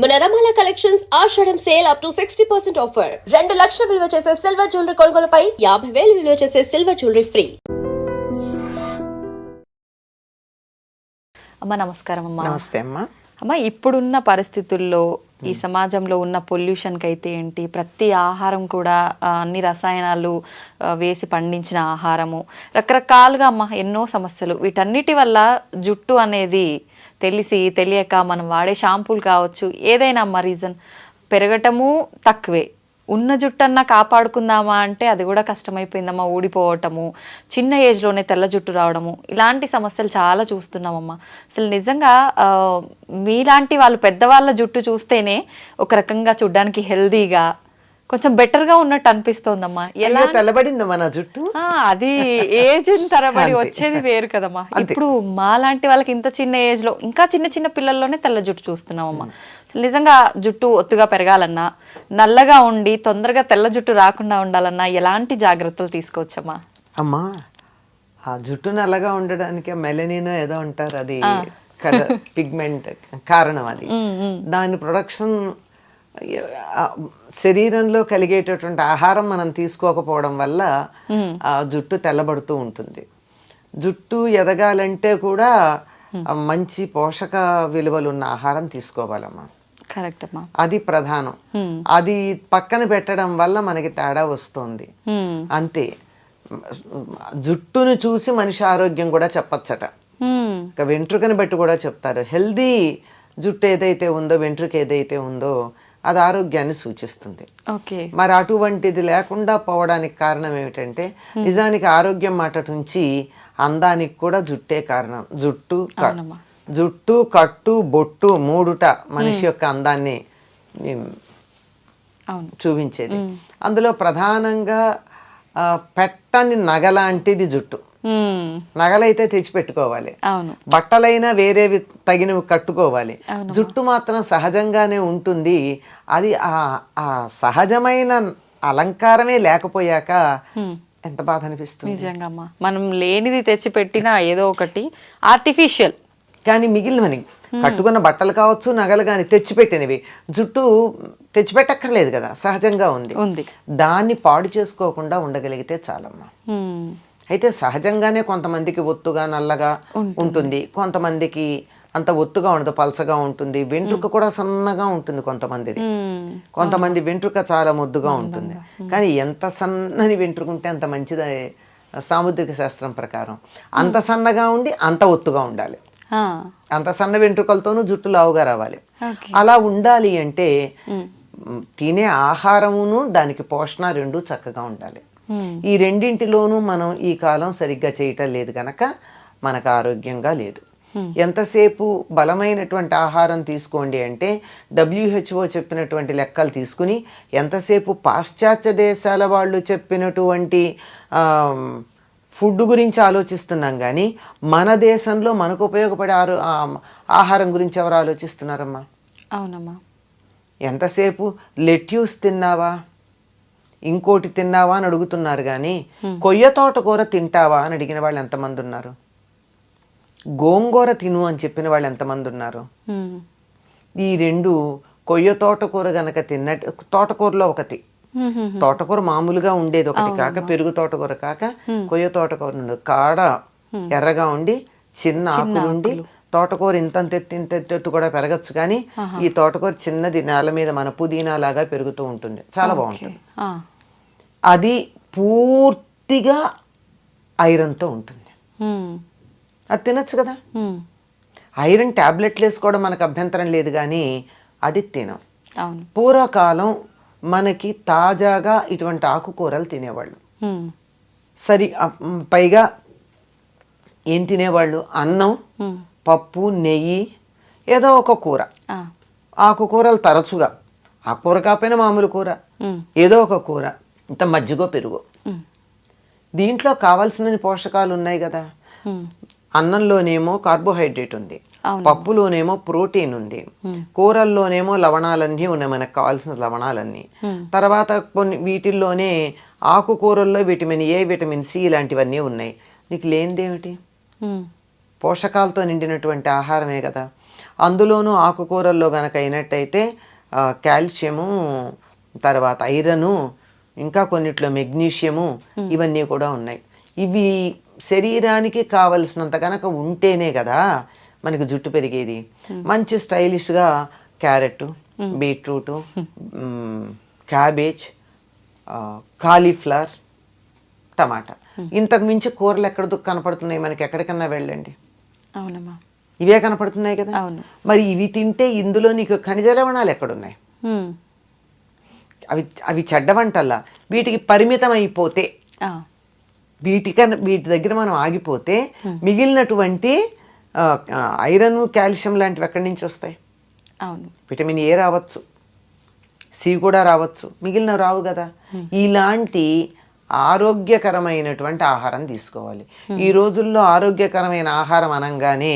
మన Ramala collections Ashadham sale up to 60% offer. 2 లక్షల విలువ చేసే సిల్వర్ జ్యువెలరీ కొనుగోలుపై 50,000 విలువ చేసే సిల్వర్ జ్యువెలరీ ఫ్రీ. అమ్మ నమస్కారం అమ్మా. నమస్తే అమ్మా. అమ్మ, ఇప్పుడున్న పరిస్థితుల్లో ఈ సమాజంలో ఉన్న పొల్యూషన్కి అయితే ఏంటి, ప్రతి ఆహారం కూడా అన్ని రసాయనాలు వేసి పండించిన ఆహారము, రకరకాలుగా అమ్మ ఎన్నో సమస్యలు. వీటన్నిటి వల్ల జుట్టు అనేది తెలియక మనం వాడే షాంపూలు కావచ్చు, ఏదైనా అమ్మ రీజన్ పెరగటము తక్కువే. ఉన్న జుట్టన్నా కాపాడుకుందామా అంటే అది కూడా కష్టమైపోయిందమ్మా. ఊడిపోవటము, చిన్న ఏజ్లోనే తెల్ల జుట్టు రావడము, ఇలాంటి సమస్యలు చాలా చూస్తున్నామమ్మా. అసలు నిజంగా మీలాంటి వాళ్ళు పెద్దవాళ్ళ జుట్టు చూస్తేనే ఒక రకంగా చూడ్డానికి హెల్దీగా కొంచెం బెటర్గా ఉన్నట్టు అనిపిస్తోందమ్మా. ఎలా తెల్లబడిందమ్మా నా జుట్టు? అది ఏజ్ తరబడి వచ్చేది వేరు కదమ్మా. ఇప్పుడు మాలాంటి వాళ్ళకి ఇంత చిన్న ఏజ్లో, ఇంకా చిన్న చిన్న పిల్లల్లోనే తెల్ల జుట్టు చూస్తున్నామమ్మా. నిజంగా జుట్టు ఒత్తుగా పెరగాలన్నా, నల్లగా ఉండి తొందరగా తెల్ల జుట్టు రాకుండా ఉండాలన్నా ఎలాంటి జాగ్రత్తలు తీసుకోవచ్చమ్మా? అమ్మా, ఆ జుట్టు నల్లగా ఉండడానికి మెలనిన్ ఏదో అంటారు, అది పిగ్మెంట్ కారణం. అది దాని ప్రొడక్షన్ శరీరంలో కలిగేటటువంటి ఆహారం మనం తీసుకోకపోవడం వల్ల ఆ జుట్టు తెల్లబడుతూ ఉంటుంది. జుట్టు ఎదగాలంటే కూడా మంచి పోషక విలువలు ఉన్న ఆహారం తీసుకోవాలమ్మా. కరెక్ట్ అమ్మా. అది ప్రధానం. అది పక్కన పెట్టడం వల్ల మనకి తేడా వస్తుంది అంతే. జుట్టును చూసి మనిషి ఆరోగ్యం కూడా చెప్పచ్చట. ఇక వెంట్రుకని బట్టి కూడా చెప్తారు. హెల్దీ జుట్టు ఏదైతే ఉందో, వెంట్రుక ఏదైతే ఉందో అది ఆరోగ్యాన్ని సూచిస్తుంది. మరి అటువంటిది లేకుండా పోవడానికి కారణం ఏమిటంటే, నిజానికి ఆరోగ్యం మాట నుంచి అందానికి కూడా జుట్టే కారణం. జుట్టు కట్టు బొట్టు మూడుట మనిషి యొక్క అందాన్ని చూపించేది. అందులో ప్రధానంగా పెట్టని నగలాంటిది జుట్టు. నగలైతే తెచ్చిపెట్టుకోవాలి, బట్టలైనా వేరేవి తగినవి కట్టుకోవాలి. జుట్టు మాత్రం సహజంగానే ఉంటుంది. అది ఆ సహజమైన అలంకారమే లేకపోయాక ఎంత బాధ అనిపిస్తుంది. నిజంగా మనం లేనిది తెచ్చిపెట్టినా ఏదో ఒకటి ఆర్టిఫిషియల్. కానీ మిగిలినవి కట్టుకున్న బట్టలు కావచ్చు, నగలు కానీ తెచ్చిపెట్టినవి, జుట్టు తెచ్చిపెట్టక్కర్లేదు కదా, సహజంగా ఉంది. దాన్ని పాడు చేసుకోకుండా ఉండగలిగితే చాలమ్మా. అయితే సహజంగానే కొంతమందికి ఒత్తుగా నల్లగా ఉంటుంది, కొంతమందికి అంత ఒత్తుగా ఉండదు, పలచగా ఉంటుంది. వెంట్రుక కూడా సన్నగా ఉంటుంది కొంతమంది వెంట్రుక చాలా ముద్దుగా ఉంటుంది. కానీ ఎంత సన్నని వెంట్రుక ఉంటే అంత మంచిది సాముద్రిక శాస్త్రం ప్రకారం. అంత సన్నగా ఉండి అంత ఒత్తుగా ఉండాలి. అంత సన్న వెంట్రుకలతోనూ జుట్టు లావుగా రావాలి. అలా ఉండాలి అంటే తినే ఆహారమును దానికి పోషణ రెండూ చక్కగా ఉండాలి. ఈ రెండింటిలోనూ మనం ఈ కాలం సరిగ్గా చేయటం లేదు కనుక మనకు ఆరోగ్యంగా లేదు. ఎంతసేపు బలమైనటువంటి ఆహారం తీసుకోండి అంటే WHO చెప్పినటువంటి లెక్కలు తీసుకుని, ఎంతసేపు పాశ్చాత్య దేశాల వాళ్ళు చెప్పినటువంటి ఫుడ్ గురించి ఆలోచిస్తున్నాం కానీ మన దేశంలో మనకు ఉపయోగపడే ఆహారం గురించి ఎవరు ఆలోచిస్తున్నారమ్మా? అవునమ్మా. ఎంతసేపు లెట్యూస్ తిన్నావా, ఇంకోటి తిన్నావా అని అడుగుతున్నారు కానీ కొయ్య తోటకూర తింటావా అని అడిగిన వాళ్ళు ఎంతమంది ఉన్నారు? గోంగూర తిను అని చెప్పిన వాళ్ళు ఎంతమంది ఉన్నారు? ఈ రెండు, కొయ్య తోటకూర గనక తిన్నట్టు, తోటకూరలో ఒకటి, తోటకూర మామూలుగా ఉండేది ఒకటి కాక, పెరుగు తోటకూర కాక కొయ్య తోటకూర ఉండదు. కాడ ఎర్రగా ఉండి చిన్న ఆకులుండి, తోటకూర ఇంతెత్తు కూడా పెరగచ్చు కానీ ఈ తోటకూర చిన్నది నేల మీద మన పుదీనా లాగా పెరుగుతూ ఉంటుంది, చాలా బాగుంటుంది. అది పూర్తిగా ఐరన్తో ఉంటుంది. అది తినచ్చు కదా. ఐరన్ టాబ్లెట్లు వేసుకోవడం మనకు అభ్యంతరం లేదు కానీ అది తినం. పూర్వకాలం మనకి తాజాగా ఇటువంటి ఆకుకూరలు తినేవాళ్ళు. సరి పైగా ఏం తినేవాళ్ళు? అన్నం, పప్పు, నెయ్యి, ఏదో ఒక కూర. ఆకుకూరలు తరచుగా, ఆకుకూర కాకపోయినా మామూలు కూర, ఏదో ఒక కూర, ఇంత మజ్జిగో పెరుగు. దీంట్లో కావాల్సిన పోషకాలు ఉన్నాయి కదా. అన్నంలోనేమో కార్బోహైడ్రేట్ ఉంది, పప్పులోనేమో ప్రోటీన్ ఉంది, కూరల్లోనేమో లవణాలన్నీ ఉన్నాయి, మనకు కావాల్సిన లవణాలన్నీ. తర్వాత కొన్ని వీటిల్లోనే ఆకుకూరల్లో విటమిన్ ఏ, విటమిన్ సి ఇలాంటివన్నీ ఉన్నాయి. నీకు లేనిదేమిటి? పోషకాలతో నిండినటువంటి ఆహారమే కదా. అందులోనూ ఆకుకూరల్లో గనక అయినట్టయితే కాల్షియము, తర్వాత ఐరను, ఇంకా కొన్నిట్లో మెగ్నీషియము, ఇవన్నీ కూడా ఉన్నాయి. ఇవి శరీరానికి కావలసినంత కనుక ఉంటేనే కదా మనకి జుట్టు పెరిగేది. మంచి స్టైలిష్గా క్యారెట్, బీట్రూట్, క్యాబేజ్, కాలీఫ్లవర్, టమాటా, ఇంతకు మించి కూరలు ఎక్కడ కనపడుతున్నాయి మనకి? ఎక్కడికన్నా వెళ్ళండి, అవునమ్మా, ఇవే కనపడుతున్నాయి కదా. అవును. మరి ఇవి తింటే ఇందులో నీకు ఖనిజ లవణాలు ఎక్కడున్నాయి? అవి అవి చెడ్డ వంటల్లా. వీటికి పరిమితం అయిపోతే, వీటి దగ్గర మనం ఆగిపోతే మిగిలినటువంటి ఐరన్, కాల్షియం లాంటివి ఎక్కడి నుంచి వస్తాయి? అవును. విటమిన్ ఏ రావచ్చు, సి కూడా రావచ్చు, మిగిలినవి రావు కదా. ఇలాంటి ఆరోగ్యకరమైనటువంటి ఆహారం తీసుకోవాలి. ఈ రోజుల్లో ఆరోగ్యకరమైన ఆహారం అనగానే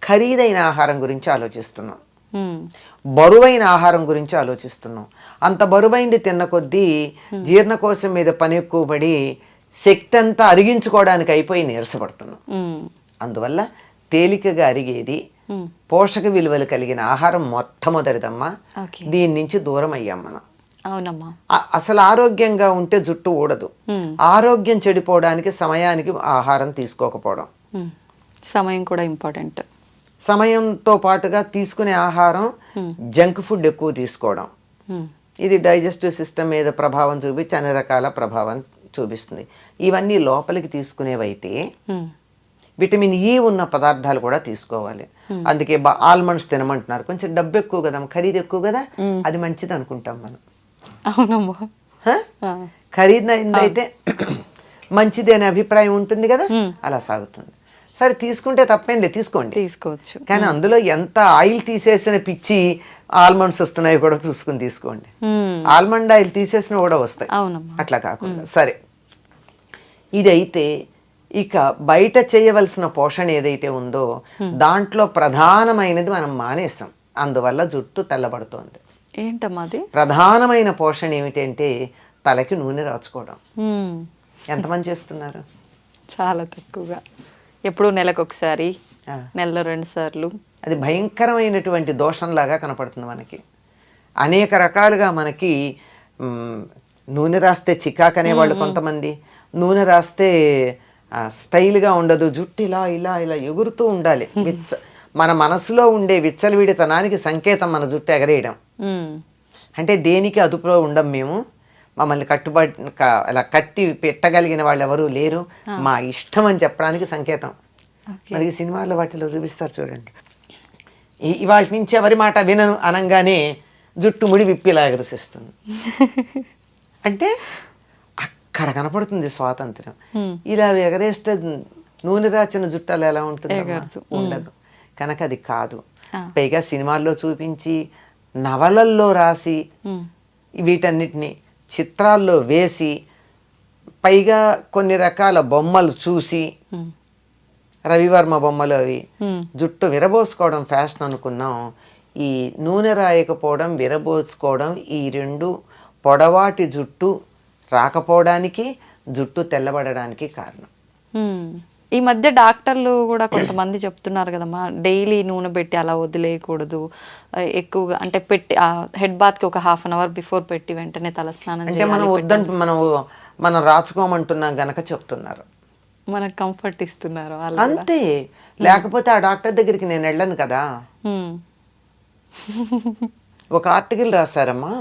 ఖరీదైన ఆహారం గురించి ఆలోచిస్తున్నాం, బరువైన ఆహారం గురించి ఆలోచిస్తున్నాం. అంత బరువైంది తిన్న కొద్దీ జీర్ణకోశం మీద పని ఎక్కువ పడి శక్తి అంతా అరిగించుకోవడానికి అయిపోయి నీరసపడుతున్నాం. అందువల్ల తేలికగా అరిగేది, పోషక విలువలు కలిగిన ఆహారం మొట్టమొదటిదమ్మా. దీని నుంచి దూరం అయ్యాం మనం. అవునమ్మా. అసలు ఆరోగ్యంగా ఉంటే జుట్టు ఊడదు. ఆరోగ్యం చెడిపోవడానికి సమయానికి ఆహారం తీసుకోకపోవడం, సమయం కూడా ఇంపార్టెంట్. సమయంతో పాటుగా తీసుకునే ఆహారం జంక్ ఫుడ్ ఎక్కువ తీసుకోవడం, ఇది డైజెస్టివ్ సిస్టమ్ మీద ప్రభావం చూపించి అన్ని రకాల ప్రభావం చూపిస్తుంది. ఇవన్నీ లోపలికి తీసుకునేవైతే విటమిన్ ఈ ఉన్న పదార్థాలు కూడా తీసుకోవాలి. అందుకే ఆల్మండ్స్ తినమంటున్నారు. కొంచెం డబ్బు ఎక్కువ కదా, ఖరీదు ఎక్కువ కదా, అది మంచిది అనుకుంటాం మనం. అవునమ్మా. ఖరీదైతే మంచిది అనే అభిప్రాయం ఉంటుంది కదా, అలా సాగుతుంది. సరే, తీసుకుంటే తప్పేంలే, తీసుకోవచ్చు. కానీ అందులో ఎంత ఆయిల్ తీసేసిన పిచ్చి ఆల్మండ్స్ వస్తున్నాయి కూడా చూసుకుని తీసుకోండి. ఆల్మండ్ ఆయిల్ తీసేసిన కూడా వస్తాయి, అట్లా కాకుండా. సరే, ఇదైతే ఇక బయట చేయవలసిన పోషణ ఏదైతే ఉందో దాంట్లో ప్రధానమైనది మనం మానేసాం. అందువల్ల జుట్టు తెల్లబడుతోంది. ఏంటమ్మా అది? ప్రధానమైన పోషణ ఏమిటంటే తలకి నూనె రాచుకోవడం. ఎంతమంది చేస్తున్నారు? చాలా తక్కువగా. ఎప్పుడు నెలకు ఒకసారి, నెలలో 2 సార్లు. అది భయంకరమైనటువంటి దోషంలాగా కనపడుతుంది మనకి. అనేక రకాలుగా మనకి నూనె రాస్తే చికాక్ అనేవాళ్ళు కొంతమంది, నూనె రాస్తే స్టైల్గా ఉండదు, జుట్టు ఇలా ఇలా ఇలా ఎగురుతూ ఉండాలి. మన మనసులో ఉండే విచ్చలవిడితనానికి సంకేతం మన జుట్టు ఎగరేయడం. అంటే దేనికి అదుపులో ఉండం మేము, మమ్మల్ని అలా కట్టి పెట్టగలిగిన వాళ్ళు ఎవరు లేరు, మా ఇష్టం అని చెప్పడానికి సంకేతం. మనకి సినిమాల్లో వాటిలో చూపిస్తారు చూడండి, ఇవాళ నుంచి ఎవరి మాట వినను అనగానే జుట్టు ముడి విప్పిలా ఎగరసిస్తుంది. అంటే అక్కడ కనపడుతుంది స్వాతంత్రం. ఇలా ఎగరేస్తే నూనె రాచిన జుట్టాలు ఎలా ఉంటుంది? ఉండదు. కనుక అది కాదు. పైగా సినిమాల్లో చూపించి, నవలల్లో రాసి, వీటన్నిటిని చిత్రాల్లో వేసి, పైగా కొన్ని రకాల బొమ్మలు చూసి, రవివర్మ బొమ్మలు అవి, జుట్టు విరబోసుకోవడం ఫ్యాషన్ అనుకున్నాం. ఈ నూనె రాయకపోవడం, విరబోసుకోవడం, ఈ రెండు పొడవాటి జుట్టు రాకపోవడానికి, జుట్టు తెల్లబడడానికి కారణం. ఈ మధ్య డాక్టర్లు కూడా కొంతమంది చెప్తున్నారు కదమ్మా, డైలీ నూనె పెట్టి అలా వదిలేయకూడదు, ఎక్కువగా అంటే పెట్టి హెడ్ బాత్కి ఒక 1/2 అవర్ బిఫోర్ పెట్టి వెంటనే తలస్నానం అంటే మనం వద్దంటూ మనం రాచుకోమంటున్నాం గనక చెప్తున్నారు, మనకు కంఫర్ట్ ఇస్తున్నారు అంతే. లేకపోతే ఆ డాక్టర్ దగ్గరికి నేను వెళ్ళను కదా. ఒక ఆర్టికల్ రాశారమ్మా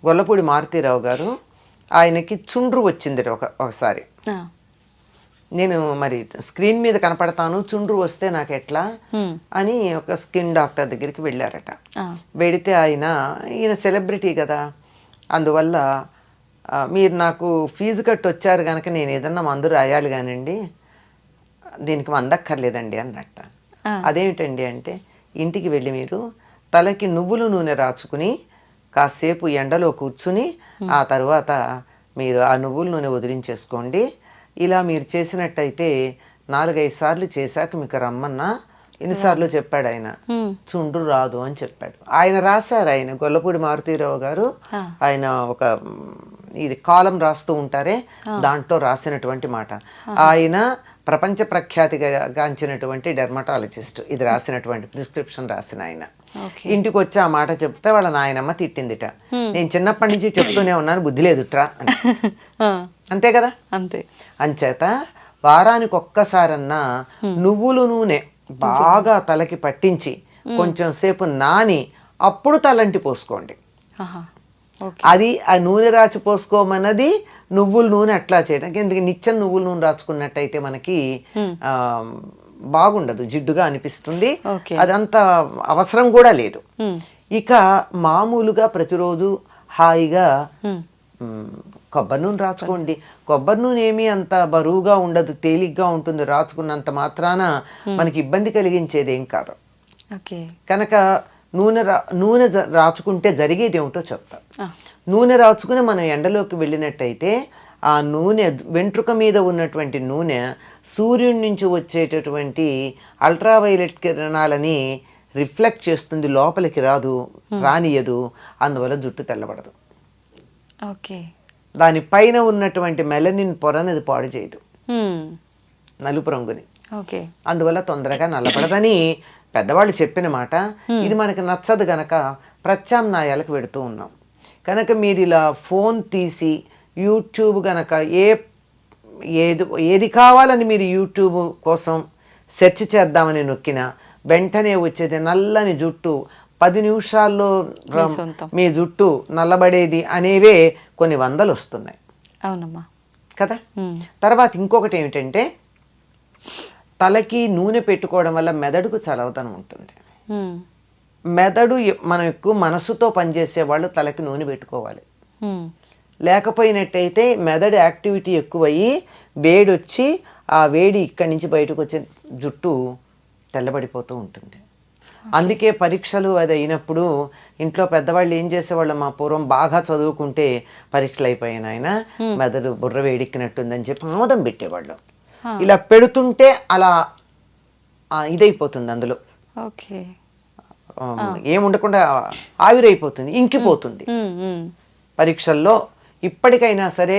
గొల్లపూడి మారుతీరావు గారు, ఆయనకి చుండ్రు వచ్చింది ఒకసారి. నేను మరి స్క్రీన్ మీద కనపడతాను, చుండ్రు వస్తే నాకు ఎట్లా అని ఒక స్కిన్ డాక్టర్ దగ్గరికి వెళ్ళారట. వెడితే ఈయన సెలబ్రిటీ కదా, అందువల్ల మీరు నాకు ఫీజు కట్టి వచ్చారు కనుక నేను ఏదన్నా మందు రాయాలి కానివ్వండి, దీనికి మందక్కర్లేదండి అన్నట్ట. అదేమిటండి అంటే, ఇంటికి వెళ్ళి మీరు తలకి నువ్వుల నూనె రాచుకుని కాసేపు ఎండలో కూర్చుని ఆ తర్వాత మీరు ఆ నువ్వుల నూనె వదిలించేసుకోండి. ఇలా మీరు చేసినట్టయితే 4-5 సార్లు చేశాక మీకు రమ్మన్నా, ఎన్నిసార్లు చెప్పాడు ఆయన, చుండ్రు రాదు అని చెప్పాడు. ఆయన రాశారు, ఆయన గొల్లపూడి మారుతీరావు గారు, ఆయన ఒక ఇది కాలం రాస్తూ ఉంటారే, దాంట్లో రాసినటువంటి మాట. ఆయన ప్రపంచ ప్రఖ్యాతిగా గాంచినటువంటి డెర్మటాలజిస్ట్, ఇది రాసినటువంటి ప్రిస్క్రిప్షన్ రాసిన ఆయన. ఓకే. ఇంటికి వచ్చి ఆ మాట చెప్తే వాళ్ళ నాయనమ్మ తిట్టిందిట. నేను చిన్నప్పటి నుంచి చెప్తూనే ఉన్నాను, బుద్ధి లేదుట్రా అని. ఆ, అంతే కదా. అంతే. అంచేత వారానికి ఒక్కసారన్నా నువ్వుల నూనె బాగా తలకి పట్టించి కొంచెం సేపు నాని అప్పుడు తలంటి పోసుకోండి. ఆహా, ఓకే. అది ఆ నూనె రాచి పోసుకోమన్నది నువ్వుల నూనె అట్లా చేయడానికి. ఎందుకంటే నిత్యం నువ్వుల నూనె రాచుకున్నట్టయితే మనకి ఆ, బాగుండదు, జిడ్డుగా అనిపిస్తుంది. ఓకే. అదంత అవసరం కూడా లేదు. ఉమ్, ఇక మామూలుగా ప్రతిరోజు హాయిగా ఉమ్, కొబ్బరి నూనె రాచుకోండి. కొబ్బరి నూనె ఏమీ అంత బరువుగా ఉండదు, తేలిగ్గా ఉంటుంది. రాచుకున్నంత మాత్రాన మనకి ఇబ్బంది కలిగించేది ఏం కాదు. ఓకే. కనుక నూనె రాచుకుంటే జరిగేది ఏమిటో చెప్తా. ఆ, నూనె రాచుకుని మనం ఎండలోకి వెళ్ళినట్టయితే ఆ నూనె వెంట్రుక మీద ఉన్నటువంటి నూనె సూర్యుడి నుంచి వచ్చేటటువంటి అల్ట్రావైలెట్ కిరణాలని రిఫ్లెక్ట్ చేస్తుంది, లోపలికి రానియదు. అందువల్ల జుట్టు తెల్లబడదు. ఓకే. దానిపైన ఉన్నటువంటి మెలనిన్ పొరనది పాడు చేయదు, ఉమ్, నలుపు రంగుని. ఓకే. అందువల్ల తొందరగా నల్లబడదని పెద్దవాళ్ళు చెప్పిన మాట. ఇది మనకి నచ్చదు గనక ప్రత్యామ్నాయాలకు పెడుతూ ఉన్నాం. కనుక మీరు ఇలా ఫోన్ తీసి యూట్యూబ్ గనక ఏది కావాలని మీరు యూట్యూబ్ కోసం సెర్చ్ చేద్దామని నొక్కినా వెంటనే వచ్చేది నల్లని జుట్టు, 10 నిమిషాల్లో మీ జుట్టు నల్లబడేది అనేవే కొన్ని వందలు వస్తున్నాయి. అవునమ్మా కదా. తర్వాత ఇంకొకటి ఏమిటంటే, తలకి నూనె పెట్టుకోవడం వల్ల మెదడుకు చలవదనం ఉంటుంది. మెదడు మనం ఎక్కువ మనసుతో పనిచేసే వాళ్ళు తలకి నూనె పెట్టుకోవాలి. లేకపోయినట్టయితే మెదడు యాక్టివిటీ ఎక్కువయ్యి వేడి వచ్చి ఆ వేడి ఇక్కడి నుంచి బయటకు వచ్చే జుట్టు తెల్లబడిపోతూ ఉంటుంది. అందుకే పరీక్షలు అది అయినప్పుడు ఇంట్లో పెద్దవాళ్ళు ఏం చేసేవాళ్ళు, మా పూర్వం బాగా చదువుకుంటే పరీక్షలు అయిపోయాను ఆయన మెదడు బుర్ర వేడెక్కినట్టుందని చెప్పి ఆమోదం పెట్టేవాళ్ళు. ఇలా పెడుతుంటే అలా ఇదైపోతుంది, అందులో ఏముండకుండా ఆవిరైపోతుంది, ఇంకిపోతుంది. పరీక్షల్లో ఇప్పటికైనా సరే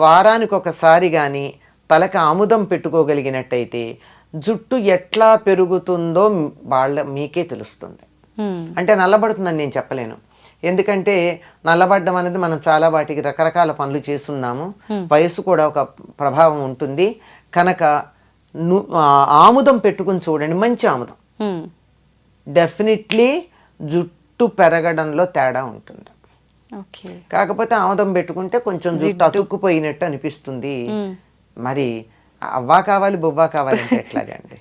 వారానికి ఒకసారి కానీ తలకి ఆముదం పెట్టుకోగలిగినట్టయితే జుట్టు ఎట్లా పెరుగుతుందో మీకే తెలుస్తుంది. అంటే నల్లబడుతుందని నేను చెప్పలేను, ఎందుకంటే నల్లబడ్డం అనేది మనం చాలా వాటికి రకరకాల పనులు చేస్తున్నాము. వయసు కూడా ఒక ప్రభావం ఉంటుంది. కనుక ఆముదం పెట్టుకుని చూడండి, మంచి ఆముదం. డెఫినెట్లీ జుట్టు పెరగడంలో తేడా ఉంటుంది. కాకపోతే ఆముదం పెట్టుకుంటే కొంచెం జుట్టు అతుక్కుపోయినట్టు అనిపిస్తుంది. మరి అవ్వా కావాలి బొవ్వా కావాలంటే ఎట్లాగండి.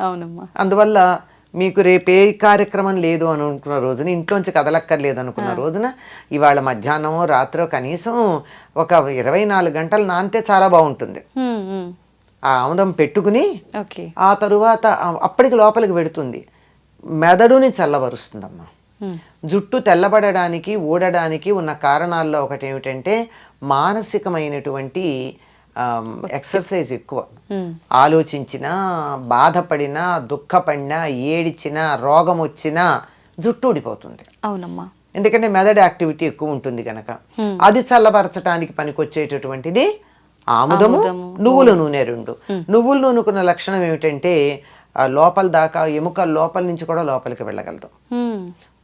అవునమ్మా. అందువల్ల మీకు రేపు ఏ కార్యక్రమం లేదు అని అనుకున్న రోజున, ఇంట్లోంచి కదలక్కర్లేదు అనుకున్న రోజున, ఇవాళ మధ్యాహ్నమో రాత్రో కనీసం ఒక 24 గంటలు నానితే చాలా బాగుంటుంది. ఆ ఆముదం పెట్టుకుని ఆ తరువాత అప్పటికి లోపలికి పెడుతుంది, మెదడుని చల్లబరుస్తుందమ్మా. జుట్టు తెల్లబడడానికి ఊడడానికి ఉన్న కారణాల్లో ఒకటి ఏమిటంటే మానసికమైనటువంటి ఎక్సర్సైజ్ ఎక్కువ. ఆలోచించినా, బాధపడినా, దుఃఖపడినా, ఏడిచినా, రోగం వచ్చినా జుట్టు ఊడిపోతుంది. అవునమ్మా. ఎందుకంటే మెదడు యాక్టివిటీ ఎక్కువ ఉంటుంది కనుక. అది చల్లబరచడానికి పనికొచ్చేటటువంటిది ఆముదము, నువ్వుల నూనె. రెండు నువ్వుల నూనెకున్న లక్షణం ఏమిటంటే లోపల దాకా, ఎముకల లోపల నుంచి కూడా లోపలికి వెళ్ళగలదు,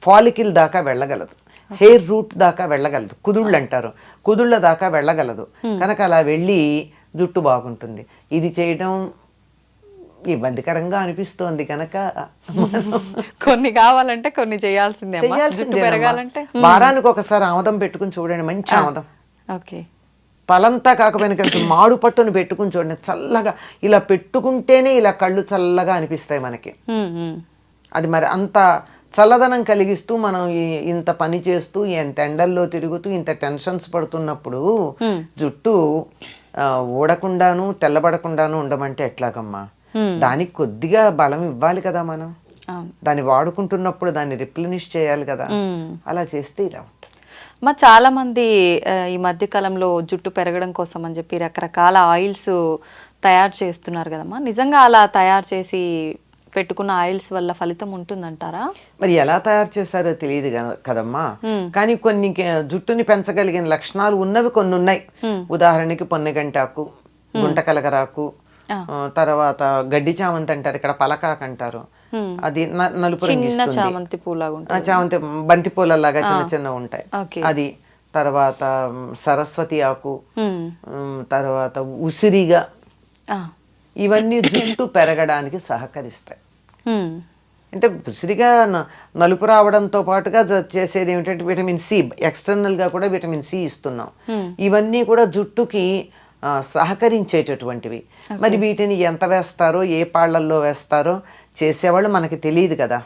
ఫాలికిల్ దాకా వెళ్ళగలదు, హెయిర్ రూట్ దాకా వెళ్ళగలదు, కుదుళ్ళు అంటారు, కుదుళ్ళ దాకా వెళ్ళగలదు. కనుక అలా వెళ్ళి జుట్టు బాగుంటుంది. ఇది చేయడం ఇబ్బందికరంగా అనిపిస్తోంది కనుక కొన్ని కావాలంటే కొన్ని చేయాల్సిందే. వారానికి ఒకసారి ఆముదం పెట్టుకుని చూడండి, మంచి ఆముదం. ఓకే. తలంతా కాకపోయినా కలిసి మాడు పట్టును పెట్టుకుని చూడండి, చల్లగా. ఇలా పెట్టుకుంటేనే ఇలా కళ్ళు చల్లగా అనిపిస్తాయి మనకి. అది మరి అంత చల్లదనం కలిగిస్తూ మనం ఇంత పని చేస్తూ, ఎంత ఎండల్లో తిరుగుతూ, ఇంత టెన్షన్స్ పడుతున్నప్పుడు జుట్టు ఊడకుండాను తెల్లబడకుండాను ఉండమంటే ఎట్లాగమ్మా? దానికి కొద్దిగా బలం ఇవ్వాలి కదా మనం. దాన్ని వాడుకుంటున్నప్పుడు దాన్ని రిప్లెనిష్ చేయాలి కదా. అలా చేస్తే ఇలా ఉంటుంది. చాలా మంది ఈ మధ్య కాలంలో జుట్టు పెరగడం కోసం అని చెప్పి రకరకాల ఆయిల్స్ తయారు చేస్తున్నారు కదమ్మా. నిజంగా అలా తయారు చేసి పెట్టుకున్న ఆయిల్స్ వల్ల ఫలితం ఉంటుందంటారా? మరి ఎలా తయారు చేస్తారో తెలియదు కదమ్మా. కానీ కొన్ని జుట్టుని పెంచగలిగిన లక్షణాలు ఉన్నవి కొన్ని ఉన్నాయి. ఉదాహరణకి పొన్నగంటాకు, గుంటకలగరాకు, తర్వాత గడ్డి చామంతి అంటారు, ఇక్కడ పలకాక్ అంటారు, అది నలుపు రంగు చిన్న ఇస్తుంది. చామంతి పూలాగా ఉంటుంది. చామంతి బంతి పూలలాగా చిన్న చిన్న ఉంటాయి ఓకే. అది. తర్వాత సరస్వతి ఆకు, తర్వాత ఉసిరిగా, ఇవన్నీ జుట్టు పెరగడానికి సహకరిస్తాయి. అంటే ఉసిరిగా నలుపు రావడంతో పాటుగా చేసేది ఏమిటంటే విటమిన్ సి, ఎక్స్టర్నల్గా కూడా విటమిన్ సి ఇస్తున్నాం. ఇవన్నీ కూడా జుట్టుకి సహకరించేటటువంటివి. మరి వీటిని ఎంత వేస్తారో, ఏ పాళ్లల్లో వేస్తారో చేసేవాళ్ళు మనకి తెలియదు కదా.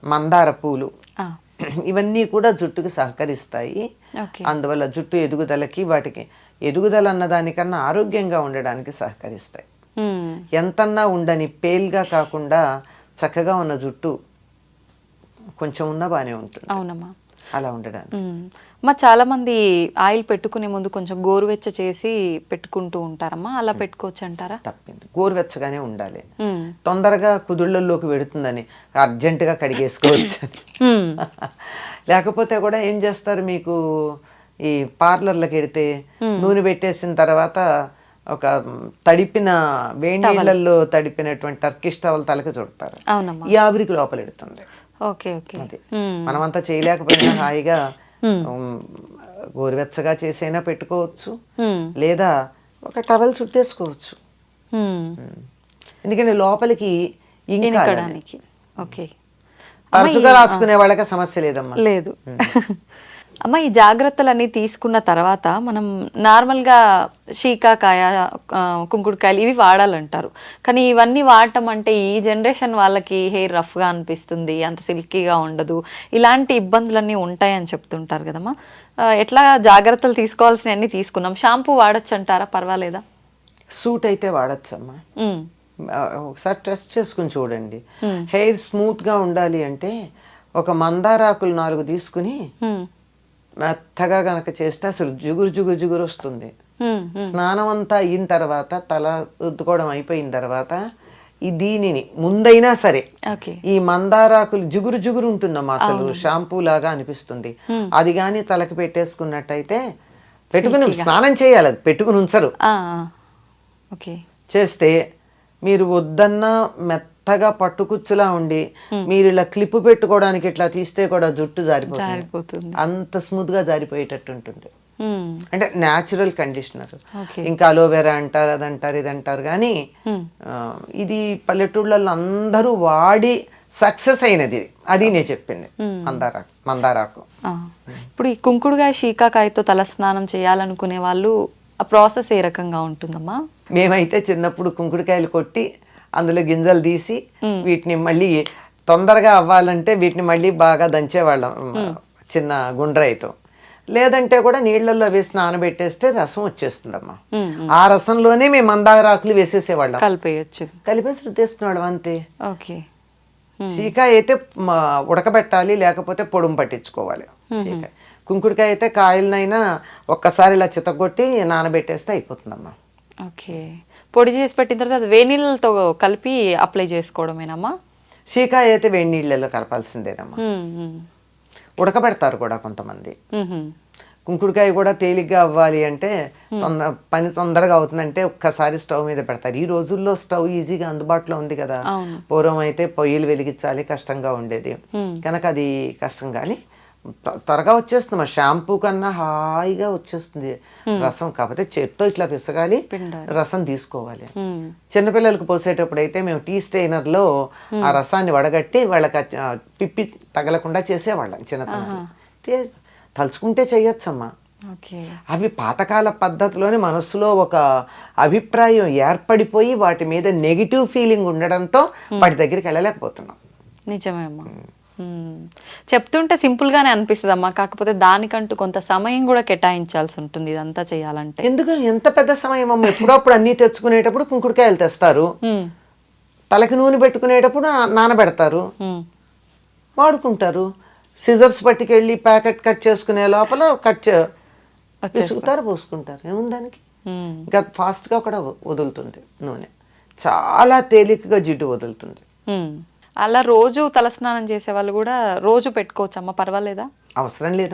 మందార పూలు ఇవన్నీ కూడా జుట్టుకి సహకరిస్తాయి. అందువల్ల జుట్టు ఎదుగుదలకి, వాటికి ఎదుగుదల అన్నదానికన్నా ఆరోగ్యంగా ఉండడానికి సహకరిస్తాయి. ఎంతన్నా ఉండని పేల్గా కాకుండా చక్కగా ఉన్న జుట్టు కొంచెం ఉన్నా బాగానే ఉంటుంది. అవునమ్మా, అలా ఉండడానికి. మా చాలా మంది ఆయిల్ పెట్టుకునే ముందు కొంచెం గోరువెచ్చ చేసి పెట్టుకుంటూ ఉంటారమ్మా, అలా పెట్టుకోవచ్చు అంటారా? తప్పింది, గోరువెచ్చగానే ఉండాలి. తొందరగా కుదుళ్ళల్లోకి పెడుతుందని అర్జెంటుగా కడిగేసుకోవచ్చు. లేకపోతే కూడా ఏం చేస్తారు, మీకు ఈ పార్లర్లకు వెడితే నూనె పెట్టేసిన తర్వాత ఒక తడిపిన వేడి నీళ్ళల్లో తడిపినటువంటి టర్కిష్ టవల్ తలకి చుడతారు. ఈ ఆవిరికి లోపల ఎడుతుంది. మనమంతా చేయలేకపోయినా హాయిగా గోరువెచ్చగా చేసైనా పెట్టుకోవచ్చు, లేదా ఒక టవల్ చుట్టేసుకోవచ్చు. ఎందుకంటే లోపలికి ఇంకడానికి తరచుగా రాసుకునే వాళ్ళకి సమస్య లేదమ్మా. లేదు అమ్మ. ఈ జాగ్రత్తలన్నీ తీసుకున్న తర్వాత మనం నార్మల్గా శీకాకాయ, కుంకుడుకాయలు ఇవి వాడాలంటారు. కానీ ఇవన్నీ వాడటం అంటే ఈ జనరేషన్ వాళ్ళకి హెయిర్ రఫ్గా అనిపిస్తుంది, అంత సిల్కీగా ఉండదు, ఇలాంటి ఇబ్బందులన్నీ ఉంటాయని చెప్తుంటారు కదమ్మా. ఎట్లా జాగ్రత్తలు తీసుకోవాల్సినవన్నీ తీసుకున్నాం. షాంపూ వాడచ్చు అంటారా, పర్వాలేదా? సూట్ అయితే వాడచ్చమ్మా. ఒకసారి టెస్ట్ చేసుకుని చూడండి. హెయిర్ స్మూత్గా ఉండాలి అంటే ఒక మందారాకులు 4 తీసుకుని మెత్తగా గనక చేస్తే అసలు జిగురు వస్తుంది. స్నానం అంతా అయిన తర్వాత, తల రుద్దుకోవడం అయిపోయిన తర్వాత దీనిని ముందైనా సరే ఈ మందారాకులు జిగురు ఉంటుందమ్మా, అసలు షాంపూ లాగా అనిపిస్తుంది. అది గాని తలకి పెట్టేసుకున్నట్టయితే, పెట్టుకుని స్నానం చేయాలి, అది పెట్టుకుని ఉంచరు. చేస్తే మీరు వద్దన్నా మెత్తగా పట్టుకుచ్చులా ఉండి మీరు ఇలా క్లిప్ పెట్టుకోవడానికి ఇట్లా తీస్తే కూడా జుట్టు జారిపోతుంది. అంత స్మూత్ గా జారిపోయేటట్టు ఉంటుంది. అంటే న్యాచురల్ కండిషనర్. ఇంకా అలోవెరా అంటారు, అదంటారు, ఇదంటారు. కానీ ఇది పల్లెటూళ్ళల్లో అందరూ వాడి సక్సెస్ అయినది. అది నేను చెప్పింది మందారాకు. ఇప్పుడు ఈ కుంకుడుకాయ, శీకాకాయతో తల స్నానం చేయాలనుకునే వాళ్ళు ఆ ప్రాసెస్ ఏ రకంగా ఉంటుందమ్మా? మేమైతే చిన్నప్పుడు కుంకుడుకాయలు కొట్టి అందులో గింజలు తీసి వీటిని మళ్ళీ తొందరగా అవ్వాలంటే వీటిని మళ్ళీ బాగా దంచేవాళ్ళం చిన్న గుండ్రాయితో. లేదంటే కూడా నీళ్లలో వేసి నానబెట్టేస్తే రసం వచ్చేస్తుందమ్మా. ఆ రసంలోనే మేము మందారాకులు వేసేసేవాళ్ళం, కలిపేసి రుద్దేసుకునేవాళ్ళం అంతే. శీకాయ అయితే ఉడకబెట్టాలి, లేకపోతే పొడుము పట్టించుకోవాలి. శీకాయ, కుంకుడుకాయ అయితే కాయలనైనా ఒక్కసారి ఇలా చితగొట్టి నానబెట్టేస్తే అయిపోతుందమ్మా. పొడి చేసి పెట్టిన తర్వాత వేడి నీళ్ళతో కలిపి అప్లై చేసుకోవడమేనమ్మా? శీకాయ అయితే వేడి నీళ్ళలో కలపాల్సిందేనమ్మా. ఉడకబెడతారు కూడా కొంతమంది. కుంకుడుకాయ కూడా తేలిగ్గా అవ్వాలి అంటే, పని తొందరగా అవుతుందంటే ఒక్కసారి స్టవ్ మీద పెడతారు. ఈ రోజుల్లో స్టవ్ ఈజీగా అందుబాటులో ఉంది కదా. పూర్వం అయితే పొయ్యిలు వెలిగించాలి, కష్టంగా ఉండేది కనుక అది కష్టం. కానీ త్వరగా వచ్చేస్తుంది. షాంపూ కన్నా హాయిగా వచ్చేస్తుంది రసం. కాకపోతే చేత్తో ఇట్లా పిసగాలి, రసం తీసుకోవాలి. చిన్నపిల్లలకు పోసేటప్పుడు అయితే మేము టీ స్టెయినర్లో ఆ రసాన్ని వడగట్టి వాళ్ళకి పిప్పి తగలకుండా చేసేవాళ్ళం చిన్నతనంలో. తలుచుకుంటే చెయ్యొచ్చమ్మా. అవి పాతకాల పద్ధతిలోనే మనస్సులో ఒక అభిప్రాయం ఏర్పడిపోయి వాటి మీద నెగిటివ్ ఫీలింగ్ ఉండడంతో వాటి దగ్గరికి వెళ్ళలేకపోతున్నాం. నిజమే అమ్మా. చెప్తుంటే సింపుల్ గానే అనిపిస్తుంది అమ్మా, కాకపోతే దానికంటూ కొంత సమయం కూడా కేటాయించాల్సి ఉంటుంది ఇదంతా చేయాలంటే. ఎందుకని ఎంత పెద్ద సమయం అమ్మ? ఎప్పుడప్పుడు అన్ని తెచ్చుకునేటప్పుడు కుంకుడుకాయలు తెస్తారు, తలకి నూనె పెట్టుకునేటప్పుడు నానబెడతారు, వాడుకుంటారు. సిజర్స్ పట్టుకెళ్ళి ప్యాకెట్ కట్ చేసుకునే లోపల విసుగుతారు, పోసుకుంటారు. ఏముందానికి? ఇంకా ఫాస్ట్ గా కూడా వదులుతుంది నూనె, చాలా తేలికగా జిడ్డు వదులుతుంది. అలా రోజు తలస్నానం చేసే వాళ్ళు కూడా రోజు పెట్టుకోవచ్చమ్మా, పర్వాలేదా? అవసరం లేదు.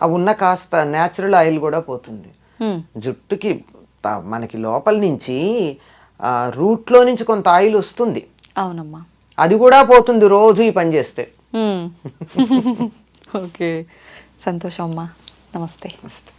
ఆ ఉన్న కాస్త న్యాచురల్ ఆయిల్ కూడా పోతుంది. హ్మ్. జుట్టుకి మనకి లోపల నుంచి రూట్లో నుంచి కొంత ఆయిల్ వస్తుంది, అవునమ్మా. అది కూడా పోతుంది రోజు ఈ పని చేస్తే. ఓకే, సంతోషం అమ్మా. నమస్తే. వస్తుంది.